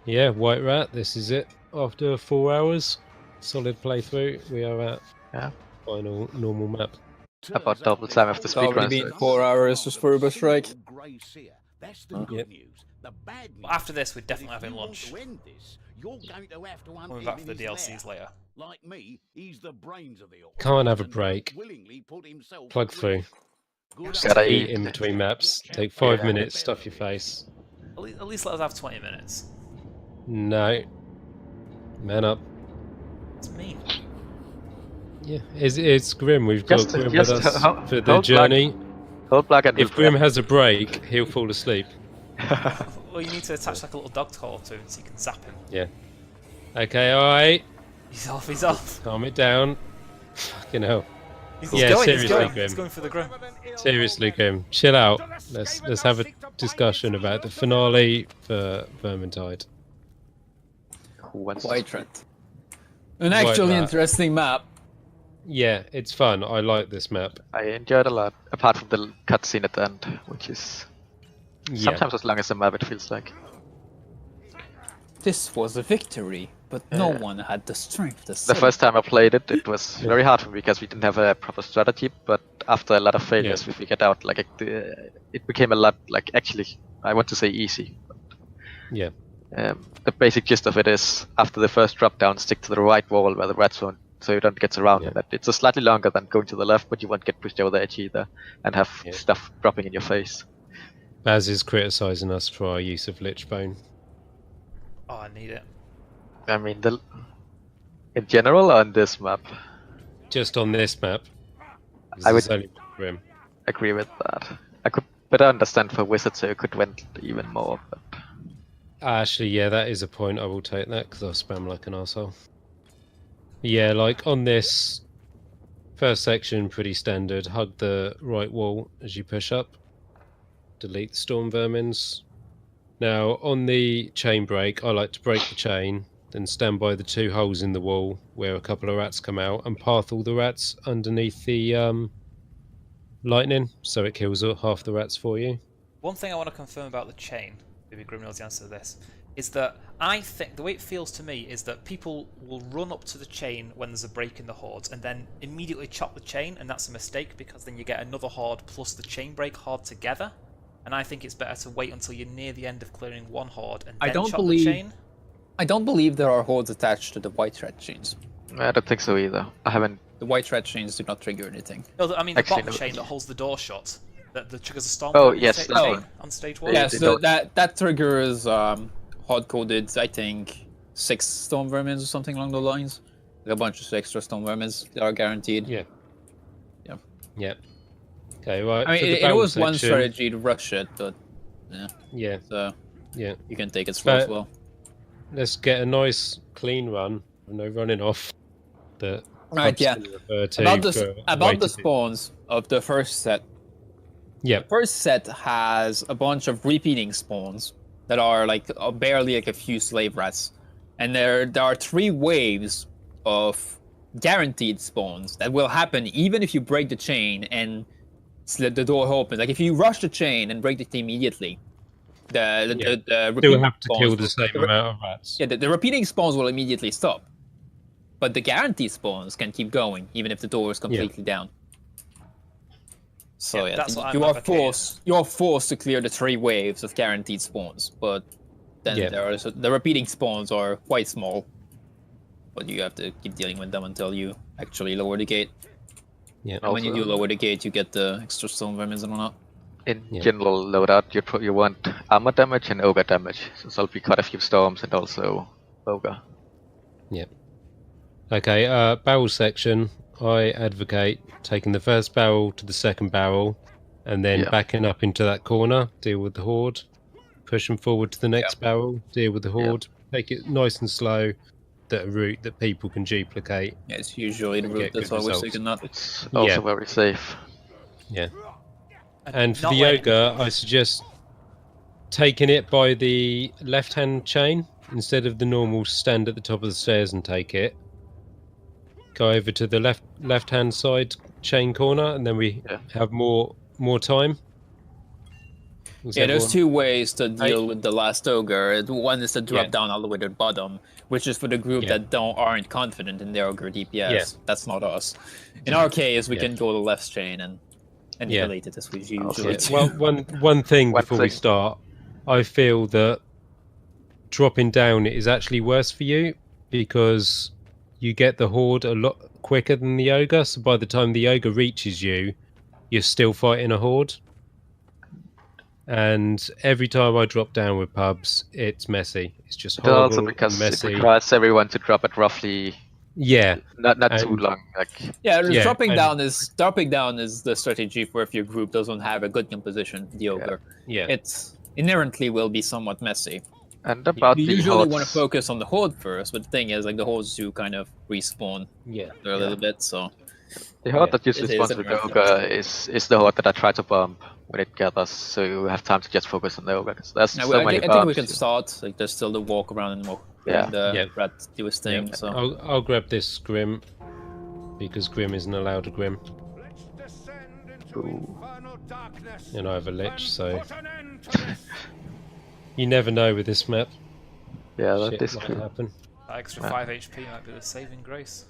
Yeah, White Rat, this is it. After 4 hours, solid playthrough, we are at final normal map. About double time of the It's already speedrun. been 4 hours just for Uber Strike. That's the good news. The bad news. After this, we're definitely having lunch. You're going to have to hunt We'll be him back for the in his DLCs lair. later. Like me, he's the brains of the operation. Can't have a and break. willingly put himself Plug at through. risk. Good Just Gotta eat eat. in between maps. Take 5 Yeah. minutes, stuff your face. At least let us have 20 minutes. No. Man up. It's mean. Yeah, it's Grim. We've got Just- Grim just with us hold- for the hold journey. Hold black and If Grim has a break, he'll fall asleep. Well, you need to attach like a little dog collar to him so you can zap him. Yeah. Okay, alright. He's off, he's off. Calm it down. Fucking hell. He's Yeah, going, seriously, he's going. Grim. He's going for the Grim. Seriously, Grim. Chill out. Let's have a discussion about the finale for Vermintide. Who wants to White speak? Rat. An actually Rat. interesting map. Yeah, it's fun. I like this map. I enjoyed a lot, apart from the cutscene at the end, which is Yeah. sometimes as long as a map it feels like. This was a victory, but no one had the strength to The save first time I played it, it was very hard for me because we didn't have a proper strategy. But after a lot of failures, we figured out like it became a lot like actually I want to say easy. Yeah. The basic gist of it is after the first drop down, stick to the right wall where the rats won't, so you don't get surrounded. Yeah. It's a slightly longer than going to the left, but you won't get pushed over the edge either, and have stuff dropping in your face. Baz is criticising us for our use of Lichbone. Oh, I need it. I mean, in general on this map, Just on this map. I would- It's only Grim. agree with that. I could better understand for wizards, so you could went even more. But Actually, yeah, that is a point. I will take that because I'll spam like an arsehole. Yeah, like on this first section, pretty standard. Hug the right wall as you push up. Delete the storm vermins. Now, on the chain break, I like to break the chain, then stand by the 2 holes in the wall where a couple of rats come out and path all the rats underneath the lightning, so it kills half the rats for you. One thing I want to confirm about the chain, maybe Grim knows the answer to this, is that I think the way it feels to me is that people will run up to the chain when there's a break in the hordes and then immediately chop the chain, and that's a mistake because then you get another horde plus the chain break horde together. And I think it's better to wait until you're near the end of clearing one horde and then chop the chain. I don't believe there are hordes attached to the White Rat chains. I don't think so either. I haven't. The White Rat chains do not trigger anything. No, I mean the Actually, bottom no. chain that holds the door shut, that triggers a storm. Oh, chain yes, that chain one. on stage 1. Yeah, Yeah, they so don't- that triggers hard-coded, I think, 6 storm vermins or something along those lines. Like a bunch of extra storm vermins that are guaranteed. Yeah. Yeah. Yeah. Okay, right. I mean, for the it battle was one section- strategy to rush it, but Yeah, so yeah. you can take it slow as But- well. Let's get a nice clean run. No running off. The Right, yeah. About about the spawns of the first set. Yeah. The first set has a bunch of repeating spawns that are like barely like a few slave rats, and there are 3 waves of guaranteed spawns that will happen even if you break the chain and slit the door open. Like if you rush the chain and break it immediately, the Still repeating have to spawns kill the will- same amount of rats. Yeah, the repeating spawns will immediately stop, but the guaranteed spawns can keep going even if the door is completely down. So Yeah, that's what you I'm are advocating. forced to clear the 3 waves of guaranteed spawns, but then Yeah. the repeating spawns are quite small, but you have to keep dealing with them until you actually lower the gate. Yeah. And when you do Also- lower the gate, you get the extra storm vermins and whatnot. In Yeah. general loadout, you want armor damage and ogre damage, so there'll be quite a few storms and also ogre. Okay, barrel section. I advocate taking the first barrel to the second barrel and then Yeah. backing up into that corner, deal with the horde. Pushing forward to the next barrel, deal with the horde. Take it nice and slow, that a route that people can duplicate. Yeah, it's usually the And route get that's good always results. taken up. It's also Yeah. very safe. Yeah. And for not the letting- ogre, I suggest taking it by the left-hand chain instead of the normal stand at the top of the stairs and take it. Go over to the left-hand side chain corner, and then we Yeah. have more time. Yeah, there's 2 ways to deal I- with the last ogre. One is to drop Yeah. down all the way to the bottom, which is for the group Yeah. that aren't confident in their ogre DPS. Yeah. That's not us. In our case, we Yeah. can go to the left chain and Yeah. annihilate it as we Also, usually Yeah, do. well, one thing One before we thing. start, I feel that dropping down is actually worse for you because you get the horde a lot quicker than the ogre. So by the time the ogre reaches you, you're still fighting a horde. And every time I drop down with pubs, it's messy. It's just But also horrible because and it messy. requires everyone to drop at roughly Yeah, not too And- long. Like Yeah, Yeah, dropping and- down is the strategy for if your group doesn't have a good composition, the ogre. yeah, It's inherently will be somewhat messy. and about You the usually hordes, want to focus on the horde first, but the thing is, like the hordes do kind of respawn yeah. a little bit, so the horde Yeah. that usually It is spawns a with nerf the ogre is the horde that I try to bomb when it gathers, so you have time to just focus on the ogre. 'Cause there's now, so many I think we bombs. can start. Like there's still the walk around and walk Yeah. and the Yeah. rat do his thing. Yeah. So I'll grab this Grim because Grim isn't allowed a Grim, and I have a Lich, so you never know with this map. Yeah, that Shit is might true. happen. That extra 5 HP might be the saving grace.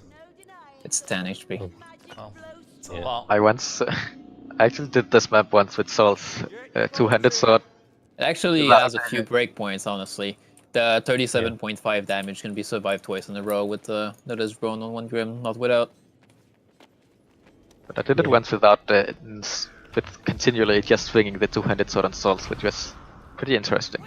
it's 10 HP. Oh. Well, it's a Yeah. lot. I once, I actually did this map once with Salt's two-handed sword. It actually Well, has a few breakpoints, honestly. The 37.5 damage can be survived twice in a row with the that is thrown on one grim, not without. But I did it Yeah. once without with continually just swinging the two-handed sword on Salt's, which was pretty interesting.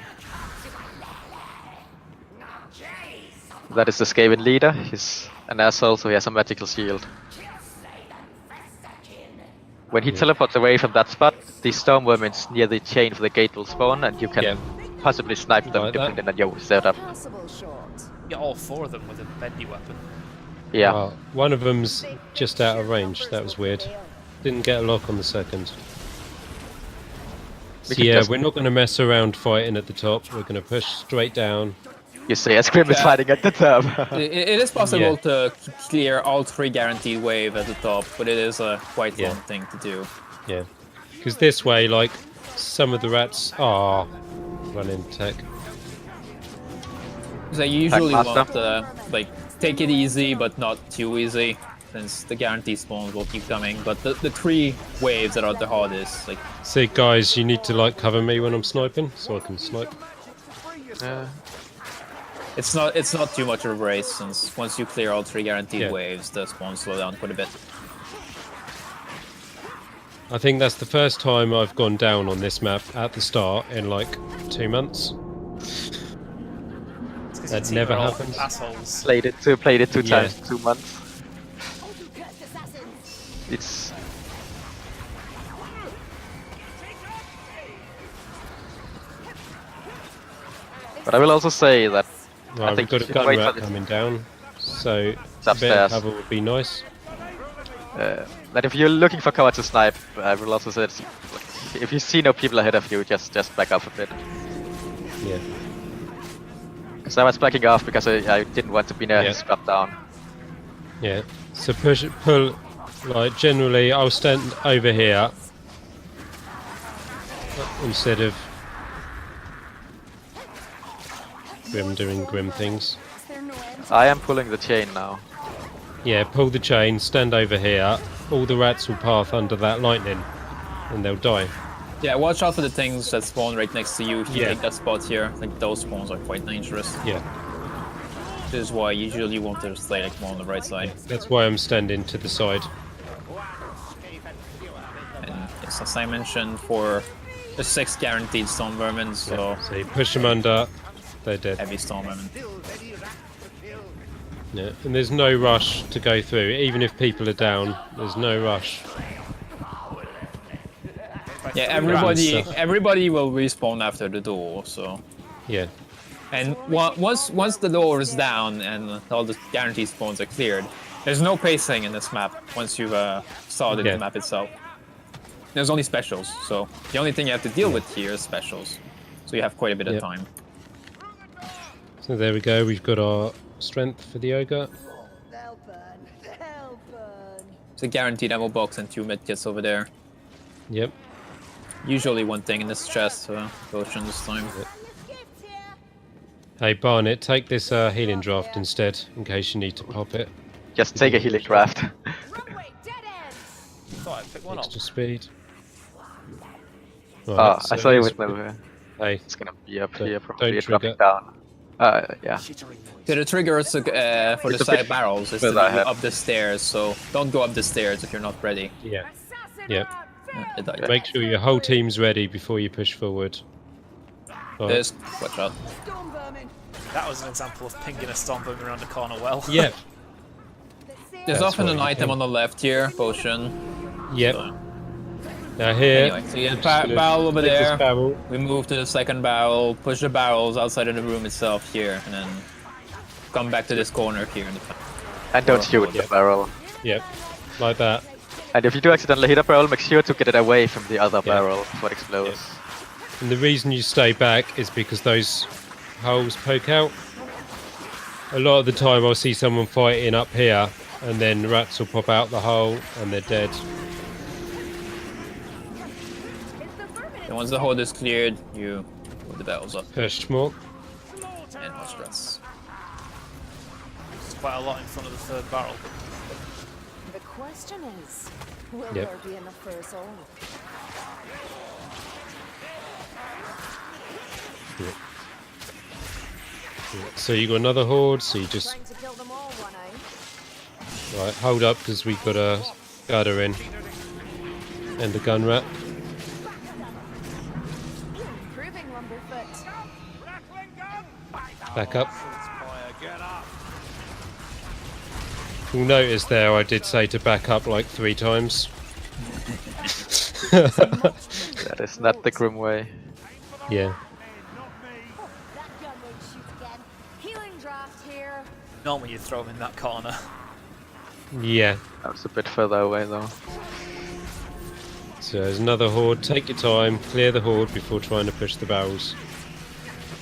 That is the Skaven leader. He's an asshole, so he has a magical shield. When he teleports away from that spot, the storm vermins near the chain for the gate will spawn, and you can Yeah. possibly snipe them Like that. depending on your setup. Get all 4 of them with a bendy weapon. Yeah, Well, one of them's just out of range. That was weird. Didn't get a lock on the second. We So can yeah, just- we're not going to mess around fighting at the top. We're going to push straight down. you see, as Grim is Yeah. fighting at the top. It is possible Yeah. to clear all 3 guaranteed wave at the top, but it is a quite Yeah. long thing to do. Yeah, because this way, like, some of the rats are running tech. So you usually Master. want to like take it easy, but not too easy, since the guaranteed spawns will keep coming. But the 3 waves that are the hardest, like So guys, you need to like cover me when I'm sniping, so I can snipe. it's not too much of a race, since once you clear all 3 guaranteed Yeah. waves, the spawns slow down quite a bit. I think that's the first time I've gone down on this map at the start in like 2 months. It's 'cause That your team never are all happens. Assholes. played it two Yeah. times in 2 months. It's but I will also say that Right, we've think got you a should gun wait for rat this. coming down, so a bit upstairs. of cover would be nice. that if you're looking for cover to snipe, I will also say that if you see no people ahead of you, just back off a bit. Yeah. Because I was backing off because I didn't want to be near his drop down. Yeah. So pull, like generally I'll stand over here instead of Grim doing Grim things. I am pulling the chain now. Yeah, pull the chain, stand over here. All the rats will path under that lightning, and they'll die. Yeah, watch out for the things that spawn right next to you if you Yeah. take that spot here. Like those spawns are quite dangerous. Yeah. This is why usually you want to stay like more on the right side. That's why I'm standing to the side. And yes, as I mentioned, for the 6 guaranteed storm vermin, so So you push them under, they're dead. heavy storm vermin. Yeah. And there's no rush to go through, even if people are down. There's no rush. Yeah, Rats. everybody will respawn after the door. So, Yeah. and once the door is down and all the guaranteed spawns are cleared, there's no pacing in this map. Once you've started Yeah. the map itself, there's only specials. So the only thing you have to deal with here is specials. So you have quite a bit of Yep. time. So there we go. We've got our strength for the ogre. They'll burn. They'll burn. It's a guaranteed ammo box and 2 medkits over there. Yep. Usually one thing in this chest, potion this time. Hey Barnet, take this healing draft instead, in case you need to pop it. Just take a healing draft. Thought I'd pick one up. Extra speed. Oh, Right, I saw you here's- with the. Hey, It's gonna be up Don't- here, don't probably trigger. dropping down. Yeah. So the triggers for the It's a side bit barrels is to further go ahead. up the stairs, so don't go up the stairs if you're not ready. yeah, yeah. It died. Make sure your whole team's ready before you push forward. Right. There's watch out. That was an example of pinging a storm vermin around the corner well. Yeah, There's That's often what an you item do. on the left here, potion. yep. So, Now here, anyway, so you I'm have just gonna barrel over take this there. barrel. We move to the second barrel, push the barrels outside of the room itself here, and then come back to this corner here in the front. And don't shoot the barrel. Yep, like that. And if you do accidentally hit a barrel, make sure to get it away from the other Yeah. barrel before it explodes. And the reason you stay back is because those holes poke out. A lot of the time I'll see someone fighting up here and then rats will pop out the hole and they're dead. And once the hold is cleared, you put the barrels up Push more. and no stress. There's quite a lot in front of the third barrel. The question is, will Yep. there be enough for us all? So you got another horde, so you just Trying to kill them all, one eye. right, hold up because we've got a gunner in. And a gun rat. Improving Lumberfoot. Back up. You'll notice there I did say to back up like 3 times. That is not the grim way. Yeah. That gun won't shoot again. Healing draft here. Normally you throw them in that corner. Yeah. That was a bit further away though. So there's another horde. Take your time, clear the horde before trying to push the barrels.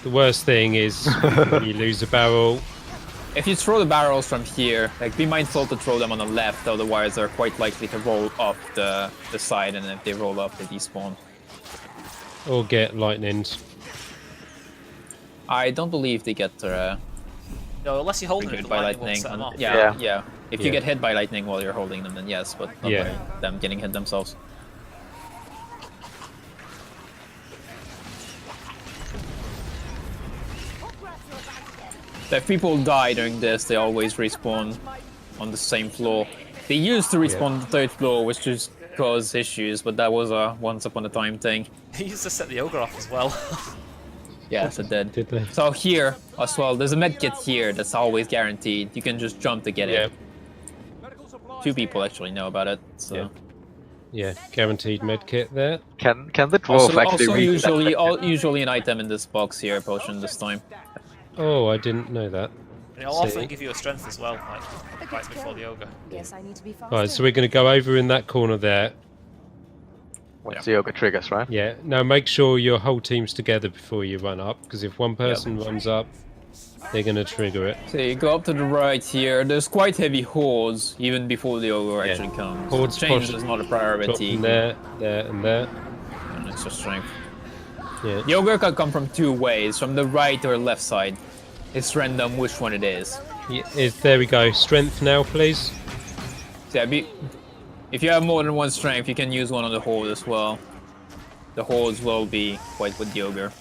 The worst thing is when you lose a barrel. If you throw the barrels from here, like be mindful to throw them on the left, otherwise they're quite likely to roll up the side, and if they roll up, they despawn. Or get lightninged. I don't believe they get No, unless you're holding them, triggered the by lightning won't lightning. set them off. Yeah. If you Yeah. get hit by lightning while you're holding them, then yes, but not Yeah. by them getting hit themselves. If people die during this, they always respawn on the same floor. They used to respawn on the third floor, which just caused issues, but that was a once upon a time thing. He used to set the ogre off as well. Yes, it did. Did they? So here as well, there's a medkit here that's always guaranteed. You can just jump to get Yeah. it. 2 people actually know about it. So. Yeah. Yeah. Guaranteed medkit there. Can the dwarf actually Also read usually, that? usually an item in this box here, potion this time. Oh, I didn't know that. And it'll See. often give you a strength as well, like right before the ogre. Guess I need to be faster. Right, so we're going to go over in that corner there. Once the ogre triggers, right? Yeah. Now make sure your whole team's together before you run up, because if one person runs up, they're going to trigger it. So you go up to the right here. There's quite heavy hordes even before the ogre Yeah. actually comes. Hordes Change push- is not a Drop priority. from there, there, and there. And it's just strength. Yeah. The ogre can come from 2 ways, from the right or left side. It's random which one it is. There we go. Strength now, please. So yeah, if you have more than 1 strength, you can use one on the horde as well. The hordes will be quite with the ogre.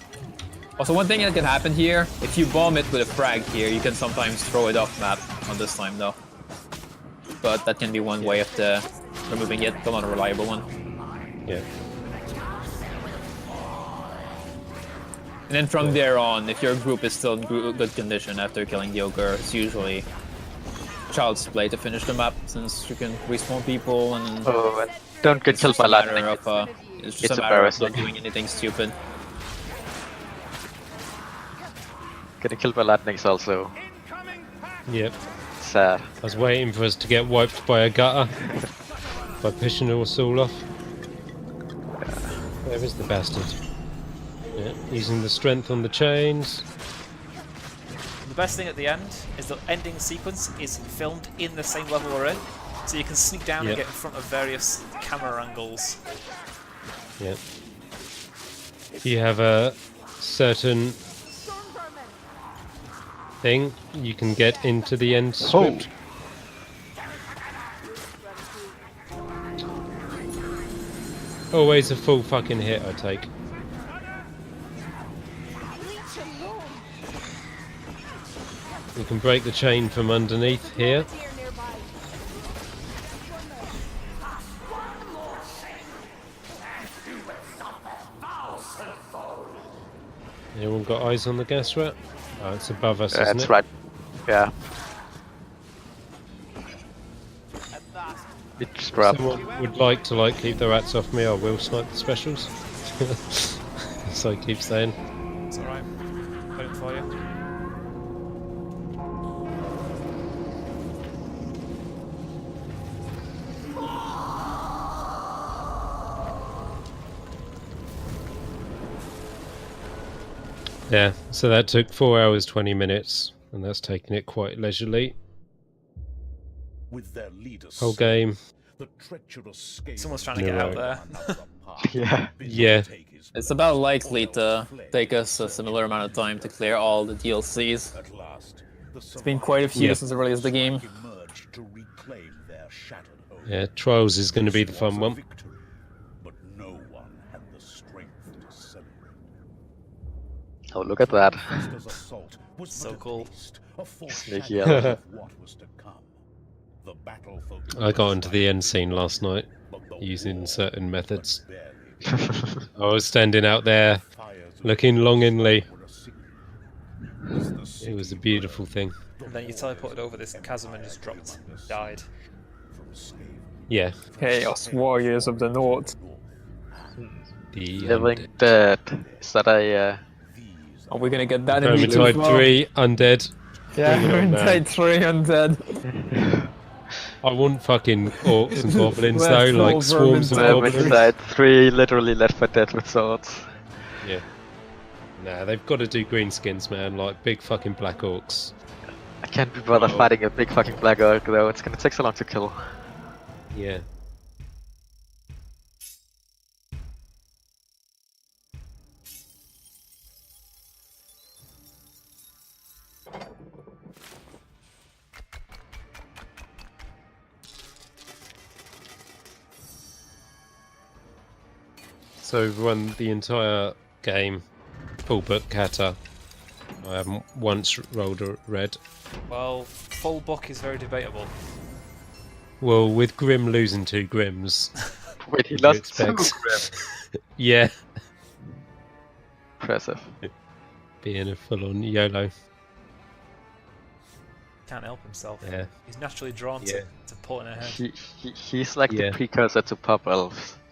Also, one thing that can happen here, if you bomb it with a frag here, you can sometimes throw it off map on this time though. But that can be one way of removing it, but not a reliable one. Yeah. And then from there on, if your group is still in good condition after killing the ogre, it's usually child's play to finish the map, since you can respawn people and Oh, and don't get it's killed just by a matter lightning. of, it's just It's a matter of not embarrassing. doing anything stupid. Getting killed by lightning is also Yep. sad. I was waiting for us to get wiped by a gutter by pushing us all off. Where is the bastard? Yeah. Using the strength on the chains. The best thing at the end is the ending sequence is filmed in the same level we're in, so you can sneak down Yep. and get in front of various camera angles. Yeah. if you have a certain thing, you can get into the end script. Always a full fucking hit I take. You can break the chain from underneath here. Anyone got eyes on the gas rat? Oh, it's above us, isn't That's it? right. Yeah. It just grabbed. Someone would like to keep the rats off me, I will snipe the specials. So I keep saying. It's alright. Got it for you. Yeah, so that took 4 hours 20 minutes, and that's taking it quite leisurely. With their leaders, Whole game. the treacherous scale Someone's trying to get out there. Yeah. Yeah. It's about likely to take us a similar amount of time to clear all the DLCs. At last, It's been quite a few Yeah. since I released the game. emerged to reclaim their shattered home. Yeah, Trials is going to be the This was fun a one. victory, but no one had the strength to celebrate. Oh, look at that. Custer's assault was So but a cool. taste, a Sneaky foreshadowing element. of what was to come. The battle for I got into the end scene last night but the using war certain methods. barely I was standing out there fires of looking longingly. were a signal. As the It was a city beautiful burned, thing. the And then you teleported over this chasm and just dropped, died. from Skaven Yeah, Chaos Warriors of the North. the Living Dead. Is that a Are we gonna get that in the Vermintide 3 Undead. Yeah, Bring it on, man. Vermintide 3 Undead. I want fucking orcs and goblins Let's though, roll like swarms of Vermintide. goblins. Vermintide 3 literally Left 4 Dead with swords? Yeah. Nah, they've got to do greenskins, man, like big fucking black orcs. I can't be bothered Oh. fighting a big fucking black orc though, it's gonna take so long to kill. Yeah. So we've run the entire game, full book kata. I haven't once rolled a red. Well, full book is very debatable. Well, with Grim losing 2 Grims, Wait, he What do you lost 2 expect? Grim. yeah, Impressive. being a full-on YOLO. Can't help himself. Yeah. He's naturally drawn Yeah. to pulling ahead. He's like Yeah. the precursor to Pop Elves.